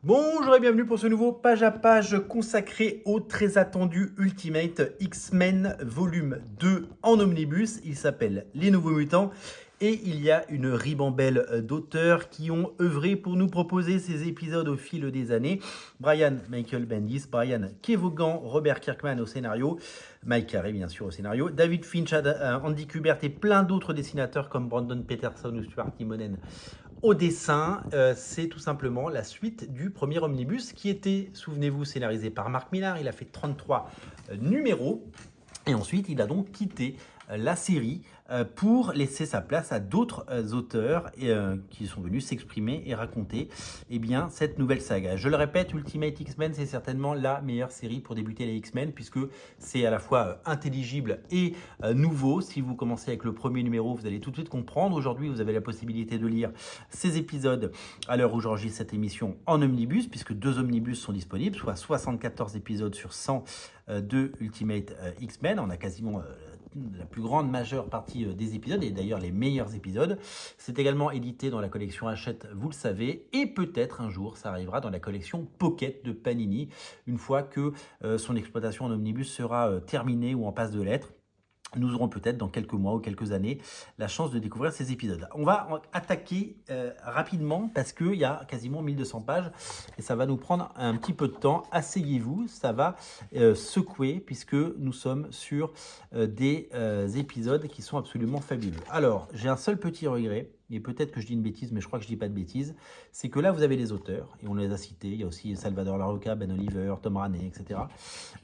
Bonjour et bienvenue pour ce nouveau page à page consacré au très attendu Ultimate X-Men volume 2 en omnibus. Il s'appelle Les Nouveaux Mutants et il y a une ribambelle d'auteurs qui ont œuvré pour nous proposer ces épisodes au fil des années. Brian Michael Bendis, Brian Kevogan, Robert Kirkman au scénario, Mike Carey bien sûr au scénario, David Finch, Andy Kubert et plein d'autres dessinateurs comme Brandon Peterson ou Stuart Timonen au dessin. C'est tout simplement la suite du premier omnibus qui était, souvenez-vous, scénarisé par Mark Millar. Il a fait 33 numéros et ensuite il a donc quitté la série pour laisser sa place à d'autres auteurs qui sont venus s'exprimer et raconter cette nouvelle saga. Je le répète, Ultimate X-Men, c'est certainement la meilleure série pour débuter les X-Men puisque c'est à la fois intelligible et nouveau. Si vous commencez avec le premier numéro, vous allez tout de suite comprendre. Aujourd'hui, vous avez la possibilité de lire ces épisodes à l'heure où j'enregistre cette émission en omnibus, puisque 2 omnibus sont disponibles, soit 74 épisodes sur 100 de Ultimate X-Men. On a quasiment la plus grande majeure partie des épisodes, et d'ailleurs les meilleurs épisodes. C'est également édité dans la collection Hachette, vous le savez, et peut-être un jour ça arrivera dans la collection Pocket de Panini, une fois que son exploitation en omnibus sera terminée ou en passe de l'être. Nous aurons peut-être dans quelques mois ou quelques années la chance de découvrir ces épisodes. On va attaquer rapidement parce qu'il y a quasiment 1200 pages et ça va nous prendre un petit peu de temps. Asseyez-vous, ça va secouer puisque nous sommes sur des épisodes qui sont absolument fabuleux. Alors, j'ai un seul petit regret, et peut-être que je dis une bêtise, mais je crois que je ne dis pas de bêtises, c'est que là, vous avez les auteurs, et on les a cités, il y a aussi Salvador Larroca, Ben Oliver, Tom Raney, etc.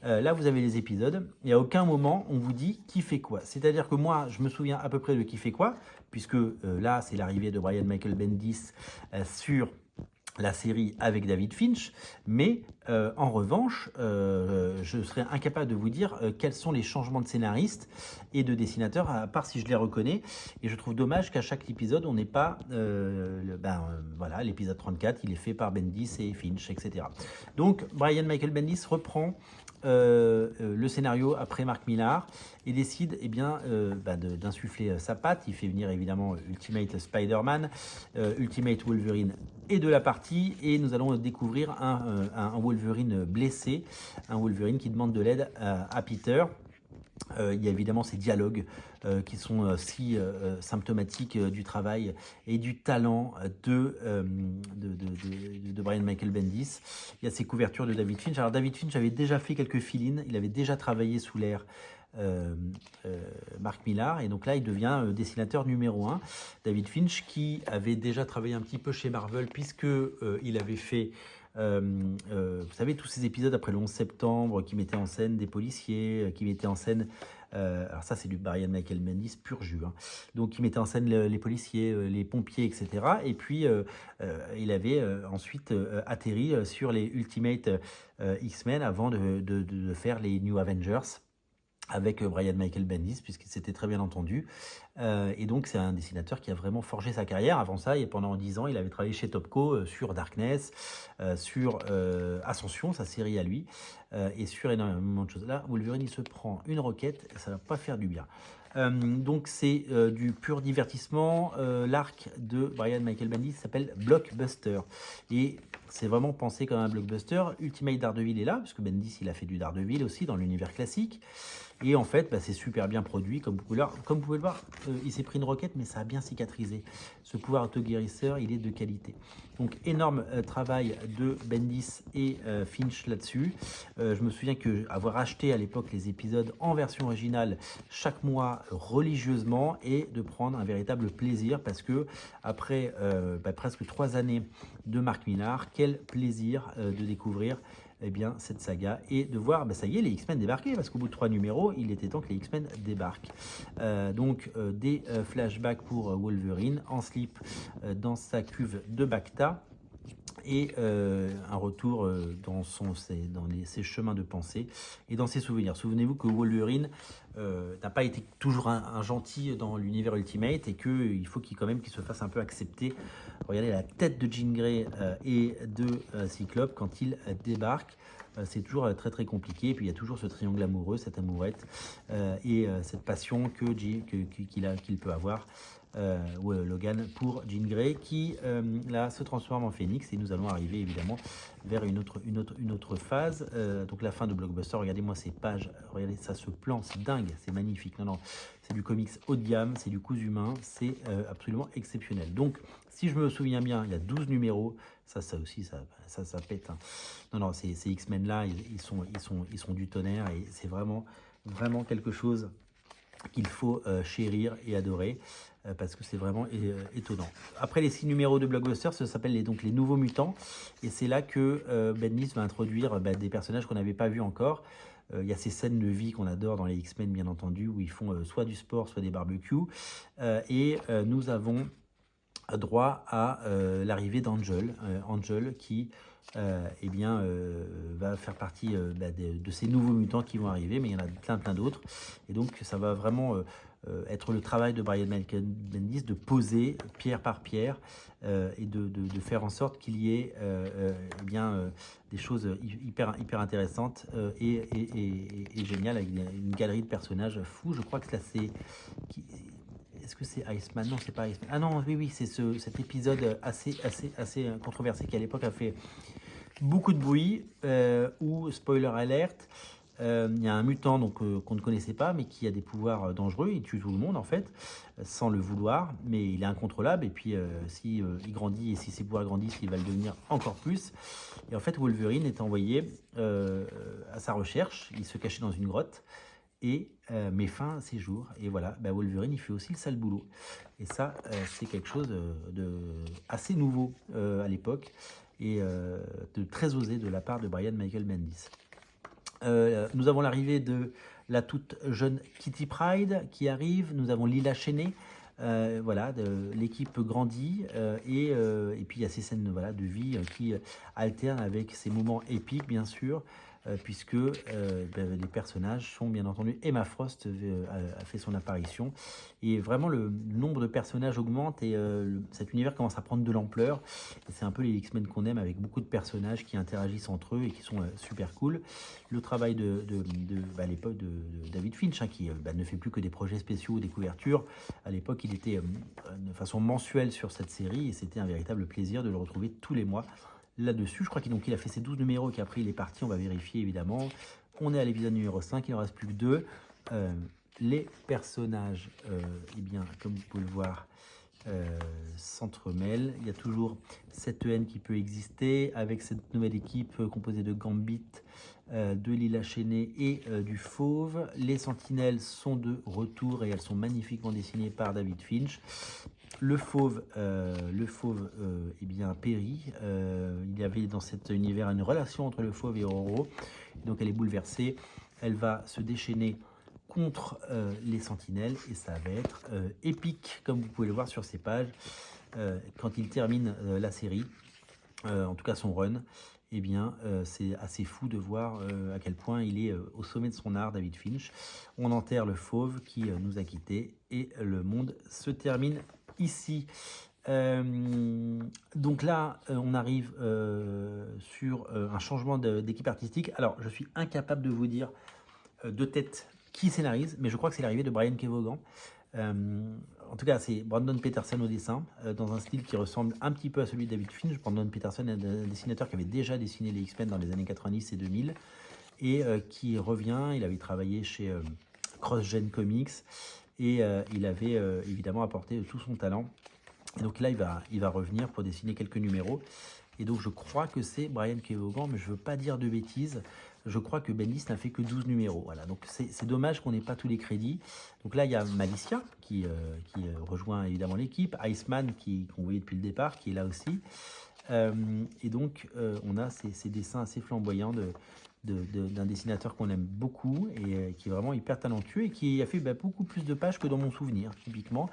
Là, vous avez les épisodes, et à aucun moment, on vous dit qui fait quoi. C'est-à-dire que moi, je me souviens à peu près de qui fait quoi, puisque là, c'est l'arrivée de Brian Michael Bendis sur la série avec David Finch, mais en revanche, je serais incapable de vous dire quels sont les changements de scénaristes et de dessinateurs, à part si je les reconnais, et je trouve dommage qu'à chaque épisode, on n'ait pas, voilà, l'épisode 34, il est fait par Bendis et Finch, etc. Donc, Brian Michael Bendis reprend le scénario après Mark Millar et décide d'insuffler sa patte. Il fait venir évidemment Ultimate Spider-Man, Ultimate Wolverine et de la partie, et nous allons découvrir un Wolverine blessé, un Wolverine qui demande de l'aide à Peter. Il y a évidemment ces dialogues qui sont si symptomatiques du travail et du talent de Brian Michael Bendis. Il y a ces couvertures de David Finch. Alors David Finch avait déjà fait quelques fill-ins, il avait déjà travaillé sous l'ère Mark Millar, et donc là il devient dessinateur numéro 1. David Finch qui avait déjà travaillé un petit peu chez Marvel puisque il avait fait vous savez, tous ces épisodes après le 11 septembre qui mettaient en scène des policiers, qui mettaient en scène, alors ça c'est du Brian Michael Bendis pur jus, hein. Donc qui mettait en scène les policiers, les pompiers, etc. Et puis il avait ensuite atterri sur les Ultimate X-Men avant de faire les New Avengers avec Brian Michael Bendis, puisqu'il s'était très bien entendu. Et donc, c'est un dessinateur qui a vraiment forgé sa carrière. Avant ça, et pendant 10 ans, il avait travaillé chez Topco sur Darkness, sur Ascension, sa série à lui, et sur énormément de choses. Là, Wolverine, il se prend une roquette, ça va pas faire du bien. Donc, c'est du pur divertissement. L'arc de Brian Michael Bendis s'appelle Blockbuster. Et c'est vraiment pensé comme un blockbuster. Ultimate Daredevil est là, parce que Bendis, il a fait du Daredevil aussi dans l'univers classique. Et en fait, c'est super bien produit. Comme vous pouvez le voir, il s'est pris une roquette, mais ça a bien cicatrisé. Ce pouvoir auto-guérisseur, il est de qualité. Donc, énorme travail de Bendis et Finch là-dessus. Je me souviens avoir acheté à l'époque les épisodes en version originale chaque mois religieusement, et de prendre un véritable plaisir parce que après presque 3 années de Mark Millar, quel plaisir de découvrir cette saga et de voir, ça y est, les X-Men débarquaient, parce qu'au bout de 3 numéros, il était temps que les X-Men débarquent. Des flashbacks pour Wolverine en slip dans sa cuve de Bacta, et un retour dans ses chemins de pensée et dans ses souvenirs. Souvenez-vous que Wolverine n'a pas été toujours un gentil dans l'univers Ultimate, et qu'il faut qu'il se fasse un peu accepter. Regardez la tête de Jean Grey et de Cyclope quand il débarque. C'est toujours très très compliqué, et puis il y a toujours ce triangle amoureux, cette amourette et cette passion qu'il peut avoir Logan pour Jean Grey qui là se transforme en phénix et nous allons arriver évidemment vers une autre phase. Donc la fin de Blockbuster, regardez-moi ces pages, regardez ça, ce plan, c'est dingue, c'est magnifique. Non, c'est du comics haut de gamme, c'est du cousu main, c'est absolument exceptionnel. Donc si je me souviens bien, il y a 12 numéros, ça aussi, ça pète. Hein. Non, ces X-Men là, ils sont du tonnerre et c'est vraiment quelque chose qu'il faut chérir et adorer parce que c'est vraiment étonnant. Après les 6 numéros de Blockbuster, ça s'appelle donc les Nouveaux Mutants et c'est là que Bendis va introduire des personnages qu'on n'avait pas vus encore. Il y a ces scènes de vie qu'on adore dans les X-Men bien entendu où ils font soit du sport, soit des barbecues et nous avons droit à l'arrivée d'Angel, Angel qui va faire partie de ces nouveaux mutants qui vont arriver, mais il y en a plein d'autres. Et donc ça va vraiment être le travail de Brian Michael Bendis de poser pierre par pierre et de faire en sorte qu'il y ait des choses hyper intéressantes et géniales avec une galerie de personnages fous. Je crois que là c'est... Est-ce que c'est Iceman? Non, c'est pas Iceman. Ah non, oui, c'est cet épisode assez controversé qui à l'époque a fait beaucoup de bruit, où, spoiler alert, il y a un mutant qu'on ne connaissait pas, mais qui a des pouvoirs dangereux, il tue tout le monde en fait, sans le vouloir, mais il est incontrôlable, et puis si il grandit, et si ses pouvoirs grandissent, il va le devenir encore plus. Et en fait, Wolverine est envoyé à sa recherche, il se cachait dans une grotte, et met fin à ses jours. Et voilà, Wolverine, il fait aussi le sale boulot. Et ça, c'est quelque chose de assez nouveau à l'époque et de très osé de la part de Brian Michael Bendis. Nous avons l'arrivée de la toute jeune Kitty Pryde qui arrive. Nous avons Lila Cheney. Voilà, l'équipe grandit et puis il y a ces scènes de vie qui alternent avec ces moments épiques bien sûr puisque les personnages sont bien entendu, Emma Frost a fait son apparition et vraiment le nombre de personnages augmente et cet univers commence à prendre de l'ampleur et c'est un peu les X-Men qu'on aime avec beaucoup de personnages qui interagissent entre eux et qui sont super cool. Le travail à l'époque de David Finch qui ne fait plus que des projets spéciaux ou des couvertures. À l'époque il était de façon mensuelle sur cette série et c'était un véritable plaisir de le retrouver tous les mois là-dessus. Je crois qu'il a fait ses 12 numéros et qu'après il est parti, on va vérifier évidemment. On est à l'épisode numéro 5, il n'en reste plus que 2. Les personnages, comme vous pouvez le voir, s'entremêlent. Il y a toujours cette haine qui peut exister avec cette nouvelle équipe composée de Gambit, de Lila Cheney et du Fauve. Les Sentinelles sont de retour et elles sont magnifiquement dessinées par David Finch. Le Fauve périt. Il y avait dans cet univers une relation entre le Fauve et Ororo. Donc elle est bouleversée. Elle va se déchaîner contre les Sentinelles et ça va être épique comme vous pouvez le voir sur ces pages quand il termine la série, en tout cas son run. C'est assez fou de voir à quel point il est au sommet de son art, David Finch. On enterre le Fauve qui nous a quittés et le monde se termine ici. Donc là, on arrive sur un changement d'équipe artistique. Alors, je suis incapable de vous dire de tête qui scénarise, mais je crois que c'est l'arrivée de Brian Kevogan. En tout cas, c'est Brandon Peterson au dessin, dans un style qui ressemble un petit peu à celui de David Finch. Brandon Peterson est un dessinateur qui avait déjà dessiné les X-Men dans les années 90 et 2000, et qui revient. Il avait travaillé chez CrossGen Comics, et il avait évidemment apporté tout son talent. Et donc là, il va revenir pour dessiner quelques numéros. Et donc je crois que c'est Brian Kevogan, mais je ne veux pas dire de bêtises. Je crois que Bendis n'a fait que 12 numéros. Voilà, donc c'est dommage qu'on n'ait pas tous les crédits. Donc là, il y a Malicia qui rejoint évidemment l'équipe. Iceman, qu'on voyait depuis le départ, qui est là aussi. Et donc, on a ces dessins assez flamboyants d'un dessinateur qu'on aime beaucoup et qui est vraiment hyper talentueux et qui a fait beaucoup plus de pages que dans mon souvenir, typiquement,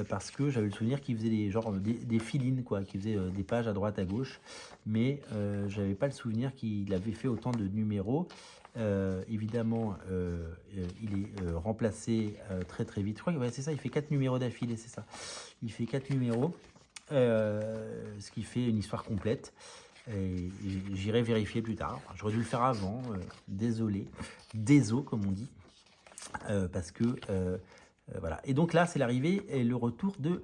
parce que j'avais le souvenir qu'il faisait des fill-in, quoi, qu'il faisait des pages à droite, à gauche, mais j'avais pas le souvenir qu'il avait fait autant de numéros. Évidemment, il est remplacé très vite. Je crois que c'est ça, il fait 4 numéros d'affilée, c'est ça. Il fait 4 numéros, ce qui fait une histoire complète. J'irai vérifier plus tard. J'aurais dû le faire avant, désolé, comme on dit, parce que Voilà. Et donc là, c'est l'arrivée et le retour de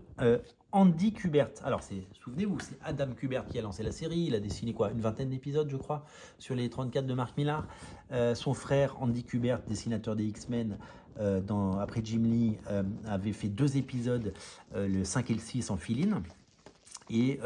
Andy Kubert. Alors, souvenez-vous, c'est Adam Kubert qui a lancé la série. Il a dessiné quoi, une vingtaine d'épisodes, je crois, sur les 34 de Mark Millar. Son frère, Andy Kubert, dessinateur des X-Men, après Jim Lee, avait fait 2 épisodes, le 5 et le 6 en fill-in. Et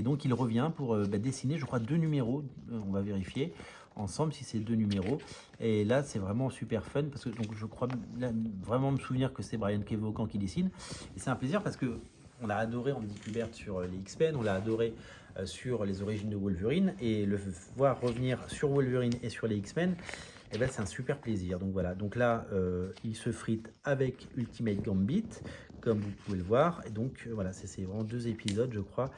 donc, il revient pour dessiner, je crois, 2 numéros. On va vérifier ensemble si c'est 2 numéros. Et là, c'est vraiment super fun parce que donc, je crois là, vraiment me souvenir que c'est Brian K. Vaughan qui dessine. Et c'est un plaisir parce que on a adoré Andy Kubert sur les X-Men, on l'a adoré sur les origines de Wolverine. Et le voir revenir sur Wolverine et sur les X-Men, et ben, c'est un super plaisir. Donc voilà, donc là, il se frite avec Ultimate Gambit, comme vous pouvez le voir. Et donc voilà, c'est vraiment 2 épisodes, je crois,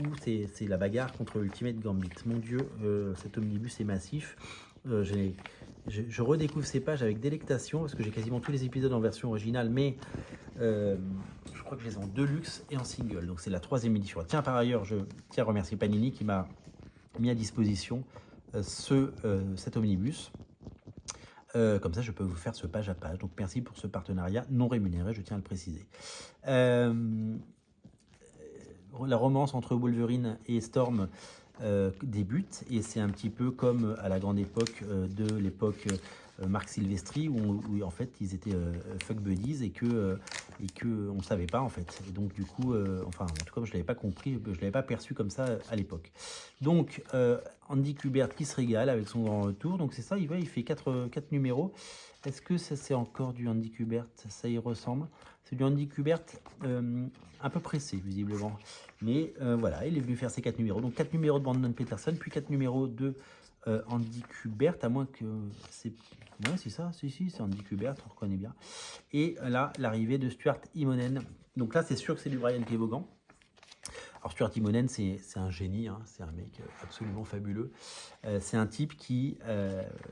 où c'est la bagarre contre Ultimate Gambit. Mon Dieu, cet omnibus est massif. Je redécouvre ces pages avec délectation parce que j'ai quasiment tous les épisodes en version originale, mais je crois que je les ai en deluxe et en single. Donc c'est la 3e édition. Tiens, par ailleurs, je tiens à remercier Panini qui m'a mis à disposition cet omnibus. Comme ça, je peux vous faire ce page à page. Donc, merci pour ce partenariat non rémunéré, je tiens à le préciser. La romance entre Wolverine et Storm débute, et c'est un petit peu comme à la grande époque de l'époque Marc Silvestri, où en fait, ils étaient fuck buddies et que on ne savait pas, en fait. Et donc, du coup, enfin, en tout cas, je ne l'avais pas compris, je ne l'avais pas perçu comme ça à l'époque. Donc, Andy Kubert qui se régale avec son grand retour. Donc, c'est ça, il fait 4 numéros. Est-ce que ça, c'est encore du Andy Kubert? Ça y ressemble. C'est du Andy Kubert un peu pressé, visiblement. Mais voilà, il est venu faire ses 4 numéros. Donc, 4 numéros de Brandon Peterson, puis 4 numéros de Andy Kubert, à moins que c'est... Ouais, c'est ça, si, c'est Andy Kubert, on reconnaît bien. Et là, l'arrivée de Stuart Immonen. Donc là, c'est sûr que c'est du Brian K. Vaughan. Alors Stuart Immonen, c'est un génie, hein, c'est un mec absolument fabuleux. C'est un type qui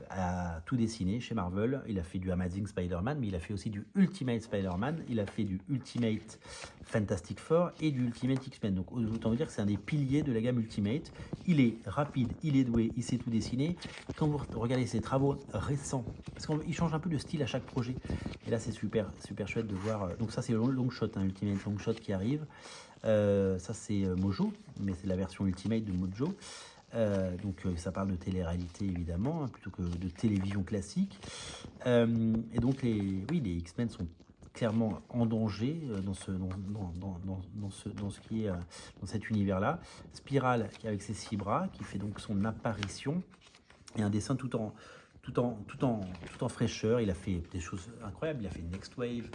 a tout dessiné chez Marvel. Il a fait du Amazing Spider-Man, mais il a fait aussi du Ultimate Spider-Man. Il a fait du Ultimate Fantastic Four et du Ultimate X-Men. Donc autant vous dire que c'est un des piliers de la gamme Ultimate. Il est rapide, il est doué, il sait tout dessiner. Quand vous regardez ses travaux récents, parce qu'il change un peu de style à chaque projet. Et là, c'est super chouette de voir. Donc ça, c'est Longshot, hein, Ultimate Longshot qui arrive. Ça c'est Mojo, mais c'est la version Ultimate de Mojo. Donc ça parle de télé-réalité évidemment, hein, plutôt que de télévision classique. Et donc les X-Men sont clairement en danger dans cet univers-là. Spiral qui avec ses 6 bras, qui fait donc son apparition, et un dessin tout en fraîcheur. Il a fait des choses incroyables. Il a fait Next Wave.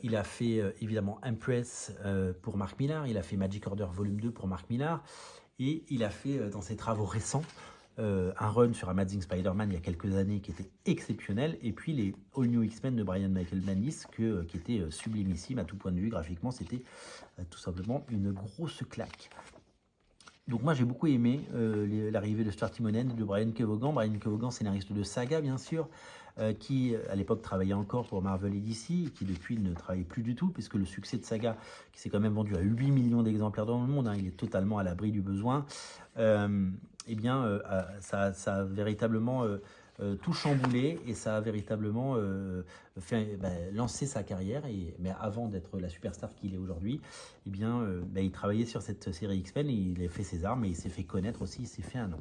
Il a fait évidemment Empress pour Mark Millar, il a fait Magic Order Volume 2 pour Mark Millar, et il a fait dans ses travaux récents un run sur Amazing Spider-Man il y a quelques années qui était exceptionnel, et puis les All New X-Men de Brian Michael Bendis qui était sublimissime à tout point de vue. Graphiquement, c'était tout simplement une grosse claque. Donc moi j'ai beaucoup aimé l'arrivée de Stuart Immonen et de Brian K. Vaughan. Brian K. Vaughan, scénariste de Saga bien sûr, qui à l'époque travaillait encore pour Marvel et DC, et qui depuis ne travaille plus du tout, puisque le succès de Saga, qui s'est quand même vendu à 8 millions d'exemplaires dans le monde, hein, il est totalement à l'abri du besoin, eh bien ça a véritablement tout chamboulé, et ça a véritablement lancé sa carrière. Mais avant d'être la superstar qu'il est aujourd'hui, eh bien, il travaillait sur cette série X-Men, il a fait ses armes et il s'est fait connaître aussi, il s'est fait un nom.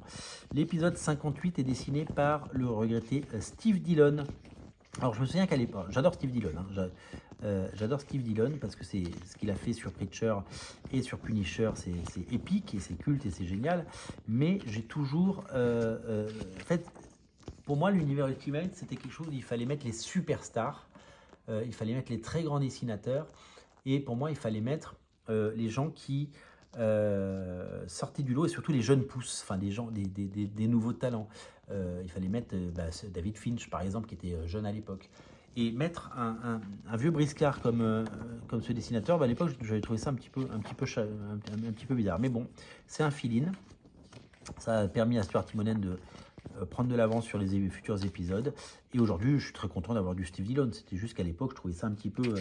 L'épisode 58 est dessiné par le regretté Steve Dillon. Alors je me souviens qu'à l'époque, j'adore Steve Dillon, hein, j'adore Steve Dillon parce que c'est ce qu'il a fait sur Preacher et sur Punisher, c'est épique et c'est culte et c'est génial, mais j'ai toujours... en fait, pour moi, l'univers Ultimate, c'était quelque chose où il fallait mettre les superstars, il fallait mettre les très grands dessinateurs, et pour moi, il fallait mettre les gens qui sortaient du lot, et surtout les jeunes pousses, enfin des nouveaux talents. Il fallait mettre David Finch, par exemple, qui était jeune à l'époque. Et mettre un vieux briscard comme ce dessinateur, à l'époque, j'avais trouvé ça un petit peu bizarre. Mais bon, c'est un fill-in. Ça a permis à Stuart Immonen de prendre de l'avance sur les futurs épisodes, et aujourd'hui je suis très content d'avoir du Steve Dillon. C'était juste qu'à l'époque je trouvais ça un petit peu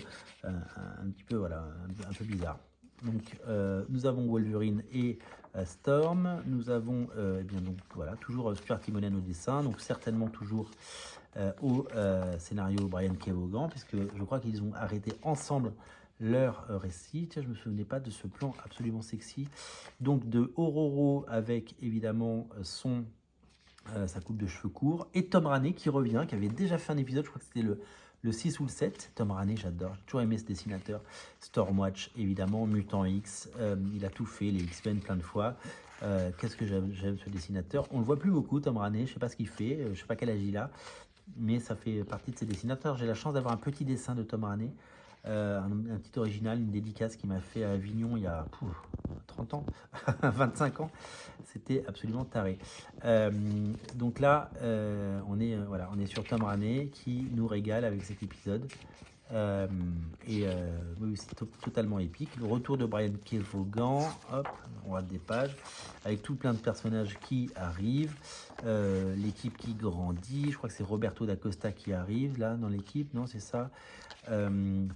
bizarre. Donc nous avons Wolverine et Storm, nous avons toujours Stuart Immonen au dessin, donc certainement toujours au scénario Brian K. Vaughan, puisque je crois qu'ils ont arrêté ensemble leur récit. Tiens, je me souvenais pas de ce plan absolument sexy. Donc de Ororo avec évidemment sa coupe de cheveux courts, et Tom Raney qui revient, qui avait déjà fait un épisode, je crois que c'était le 6 ou le 7. Tom Raney, j'adore, j'ai toujours aimé ce dessinateur. Stormwatch, évidemment, Mutant X, il a tout fait, les X-Men plein de fois. Qu'est-ce que j'aime ce dessinateur. On le voit plus beaucoup, Tom Raney, je sais pas ce qu'il fait, je sais pas quel âge il a, mais ça fait partie de ces dessinateurs. J'ai la chance d'avoir un petit dessin de Tom Raney, un petit original, une dédicace qu'il m'a fait à Avignon il y a 30 ans, 25 ans, c'était absolument taré. Donc là, on est sur Tom Raney qui nous régale avec cet épisode. Oui, c'est totalement épique. Le retour de Brian K. Vaughan, hop, on rate des pages, avec tout plein de personnages qui arrivent, l'équipe qui grandit, je crois que c'est Roberto d'Acosta qui arrive là dans l'équipe, non c'est ça,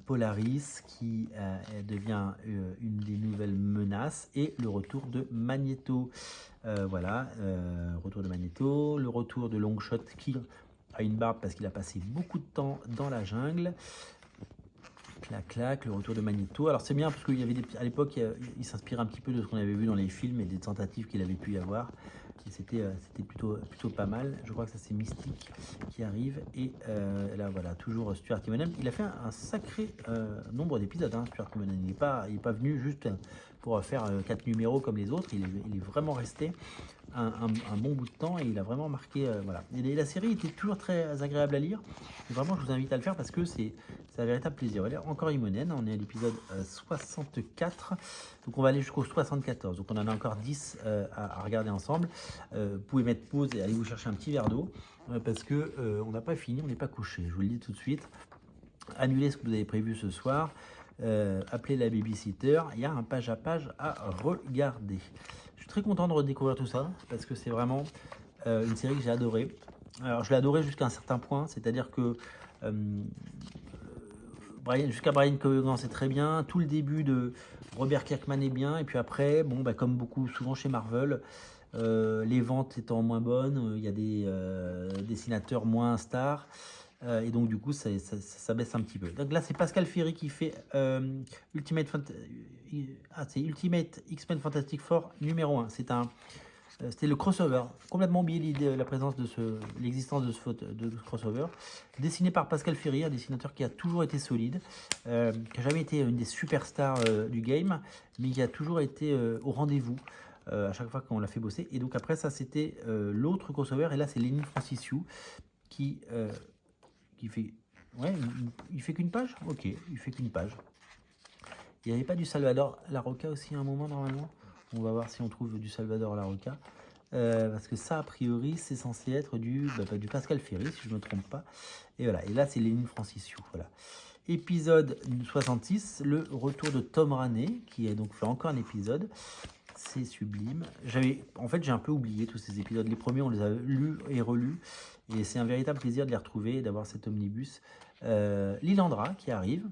Polaris qui devient une des nouvelles menaces, et le retour de Magneto, retour de Magneto, le retour de Longshot qui a une barbe parce qu'il a passé beaucoup de temps dans la jungle. Clac, clac, le retour de Magneto. Alors c'est bien parce qu'il y avait à l'époque, il s'inspire un petit peu de ce qu'on avait vu dans les films et des tentatives qu'il avait pu y avoir. Et c'était plutôt pas mal. Je crois que ça c'est Mystique qui arrive. Et là voilà, toujours Stuart Immonen. Il a fait un sacré nombre d'épisodes, hein, Stuart Immonen. Il n'est pas venu juste pour faire 4 numéros comme les autres. Il est vraiment resté un bon bout de temps, et il a vraiment marqué. Voilà. Et la série était toujours très agréable à lire. Et vraiment, je vous invite à le faire parce que c'est un véritable plaisir. On va lire encore Immonen. On est à l'épisode 64. Donc on va aller jusqu'au 74. Donc on en a encore 10 à regarder ensemble. Vous pouvez mettre pause et aller vous chercher un petit verre d'eau parce que on n'a pas fini, on n'est pas couché. Je vous le dis tout de suite. Annulez ce que vous avez prévu ce soir. Appelez la babysitter. Il y a un page à page à regarder. Je suis très content de redécouvrir tout ça parce que c'est vraiment une série que j'ai adorée. Alors je l'ai adorée jusqu'à un certain point, c'est-à-dire que jusqu'à Brian K. Vaughan c'est très bien, tout le début de Robert Kirkman est bien, et puis après, comme beaucoup souvent chez Marvel, les ventes étant moins bonnes, il y a des dessinateurs moins stars, et donc du coup ça baisse un petit peu. Donc là c'est Pascal Ferry qui fait Ultimate X-Men Fantastic Four numéro 1. C'était le crossover, complètement oublié l'existence de ce crossover, dessiné par Pascal Ferry, un dessinateur qui a toujours été solide, qui n'a jamais été une des superstars du game, mais qui a toujours été au rendez-vous à chaque fois qu'on l'a fait bosser. Et donc après ça c'était l'autre crossover, et là c'est Lenny Francisciu qui fait... Ouais, il fait qu'une page. Ok, il fait qu'une page. Il n'y avait pas du Salvador Larroca aussi à un moment normalement? On va voir si on trouve du Salvador Larroca. Parce que ça, a priori, c'est censé être du Pascal Ferry, si je ne me trompe pas. Et voilà. Et là, c'est Lenny Francisciu. Voilà. Épisode 66, le retour de Tom Raney, qui a donc fait encore un épisode. C'est sublime. En fait, j'ai un peu oublié tous ces épisodes. Les premiers, on les a lus et relus. Et c'est un véritable plaisir de les retrouver et d'avoir cet omnibus. Lilandra qui arrive.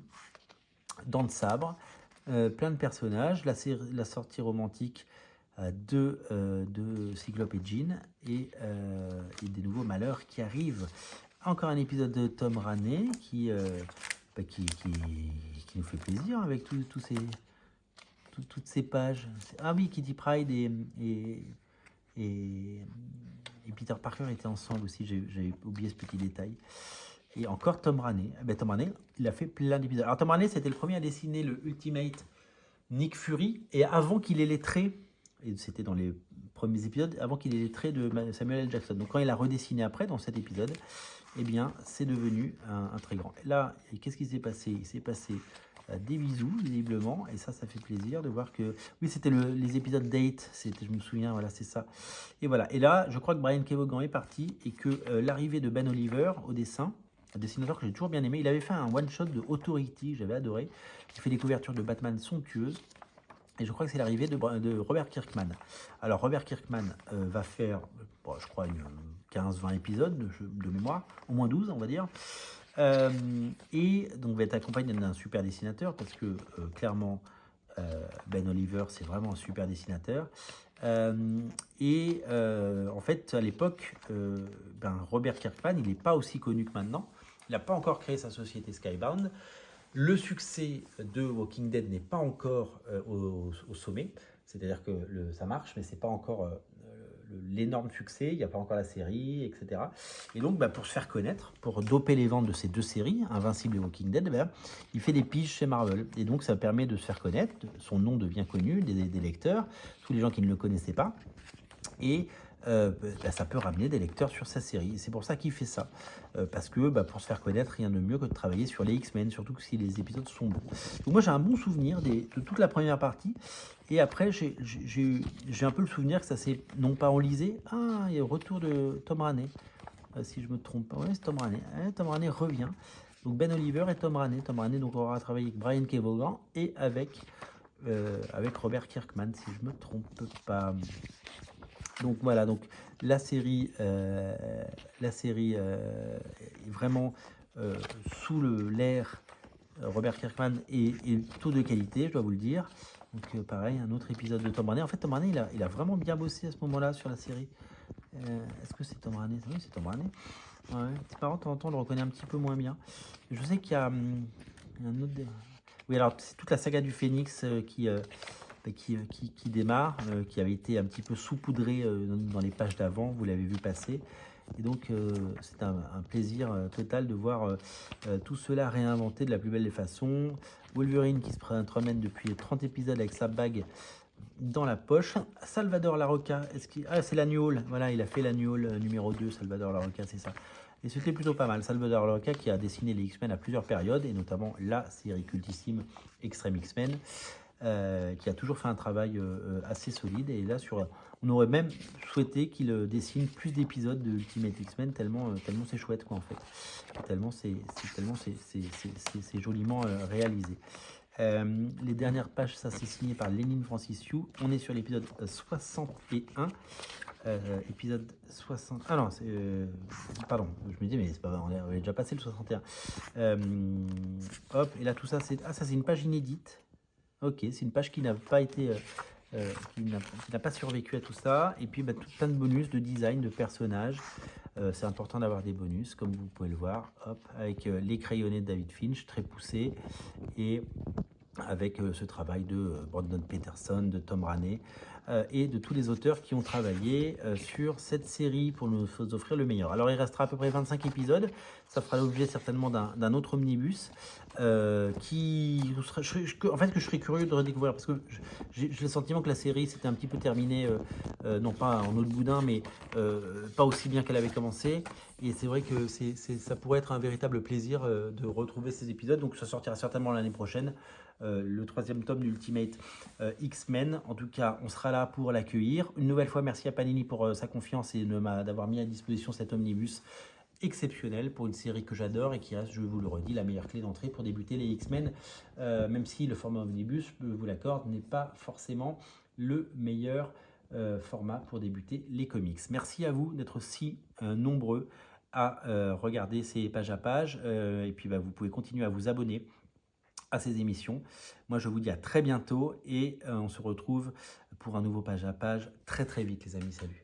Dents de sabre. Plein de personnages, la sortie romantique de Cyclope et Jean, et des nouveaux malheurs qui arrivent. Encore un épisode de Tom Raney qui nous fait plaisir avec toutes ces pages. Ah oui, Kitty Pryde et Peter Parker étaient ensemble aussi, j'avais oublié ce petit détail. Et encore Tom Raney. Tom Raney, il a fait plein d'épisodes. Alors Tom Raney, c'était le premier à dessiner le Ultimate Nick Fury, et avant qu'il ait les traits, et c'était dans les premiers épisodes, avant qu'il ait les traits de Samuel L. Jackson. Donc quand il a redessiné après, dans cet épisode, eh bien, c'est devenu un très grand. Là, qu'est-ce qui s'est passé? Il s'est passé des bisous, visiblement, et ça fait plaisir de voir que... Oui, c'était les épisodes Date, je me souviens, voilà, c'est ça. Et voilà, et là, je crois que Brian K. Vaughan est parti, et que l'arrivée de Ben Oliver au dessin, un dessinateur que j'ai toujours bien aimé. Il avait fait un one-shot de Authority, j'avais adoré. Il fait des couvertures de Batman somptueuses. Et je crois que c'est l'arrivée de Robert Kirkman. Alors, Robert Kirkman va faire, je crois, 15-20 épisodes de mémoire, au moins 12, on va dire. Et donc, va être accompagné d'un super dessinateur, parce que, clairement, Ben Oliver, c'est vraiment un super dessinateur. En fait, à l'époque, Robert Kirkman, il n'est pas aussi connu que maintenant. Il n'a pas encore créé sa société Skybound. Le succès de Walking Dead n'est pas encore au sommet. C'est-à-dire que ça marche, mais ce n'est pas encore l'énorme succès. Il n'y a pas encore la série, etc. Et donc, pour se faire connaître, pour doper les ventes de ces 2 séries, Invincible et Walking Dead, il fait des piges chez Marvel. Et donc, ça permet de se faire connaître. Son nom devient connu des lecteurs, tous les gens qui ne le connaissaient pas. Et ça peut ramener des lecteurs sur sa série. C'est pour ça qu'il fait ça. Parce que pour se faire connaître, rien de mieux que de travailler sur les X-Men, surtout que si les épisodes sont bons. Donc moi j'ai un bon souvenir de toute la première partie. Et après j'ai un peu le souvenir que ça s'est non pas enlisé. Ah, il y a le retour de Tom Raney. Si je me trompe pas, ouais, c'est Tom Raney. Tom Raney revient. Donc Ben Oliver et Tom Raney. Tom Raney donc aura travaillé avec Brian K. Vaughan et avec Robert Kirkman, si je me trompe pas. Donc voilà, donc la série est vraiment sous l'air Robert Kirkman et plutôt de qualité, je dois vous le dire. Donc pareil, un autre épisode de Tom Raney. En fait, Tom Raney, il a vraiment bien bossé à ce moment-là sur la série. Est-ce que c'est Tom Raney? Oui, c'est Tom Raney. Ouais, c'est marrant, de temps en temps, on le reconnaît un petit peu moins bien. Je sais qu'il y a un autre... Oui, alors c'est toute la saga du Phénix qui démarre, qui avait été un petit peu saupoudré dans les pages d'avant, vous l'avez vu passer. Et donc, c'est un plaisir total de voir tout cela réinventé de la plus belle des façons. Wolverine qui se promène depuis 30 épisodes avec sa bague dans la poche. Salvador Larroca, c'est l'annual, voilà, il a fait l'annual numéro 2, Salvador Larroca, c'est ça. Et c'était plutôt pas mal. Salvador Larroca qui a dessiné les X-Men à plusieurs périodes, et notamment la série cultissime Extreme X-Men. Qui a toujours fait un travail assez solide. Et là, on aurait même souhaité qu'il dessine plus d'épisodes de Ultimate X-Men, tellement c'est chouette, quoi, en fait. Tellement c'est joliment réalisé. Les dernières pages, ça c'est signé par Lénine Francis Yu. On est sur l'épisode 61. Épisode 60. Ah non, pardon, je me dis, mais c'est pas vrai, on avait déjà passé le 61. Hop, et là, tout ça, c'est une page inédite. Ok, c'est une page qui n'a pas été, qui n'a pas survécu à tout ça. Et puis plein de bonus, de design, de personnages. C'est important d'avoir des bonus, comme vous pouvez le voir. Hop, avec les crayonnés de David Finch, très poussés. Et avec ce travail de Brandon Peterson, de Tom Raney et de tous les auteurs qui ont travaillé sur cette série pour nous offrir le meilleur. Alors il restera à peu près 25 épisodes, ça fera l'objet certainement d'un autre omnibus en fait que je serais curieux de redécouvrir, parce que j'ai le sentiment que la série s'était un petit peu terminée, non pas en eau de boudin, mais pas aussi bien qu'elle avait commencé. Et c'est vrai que ça pourrait être un véritable plaisir de retrouver ces épisodes, donc ça sortira certainement l'année prochaine. Le 3e tome d'Ultimate X-Men. En tout cas, on sera là pour l'accueillir. Une nouvelle fois, merci à Panini pour sa confiance et d'avoir mis à disposition cet omnibus exceptionnel pour une série que j'adore et qui reste, je vous le redis, la meilleure clé d'entrée pour débuter les X-Men, même si le format omnibus, je vous l'accorde, n'est pas forcément le meilleur format pour débuter les comics. Merci à vous d'être si nombreux à regarder ces pages à pages, et puis vous pouvez continuer à vous abonner à ces émissions. Moi, je vous dis à très bientôt et on se retrouve pour un nouveau page à page très très vite, les amis. Salut.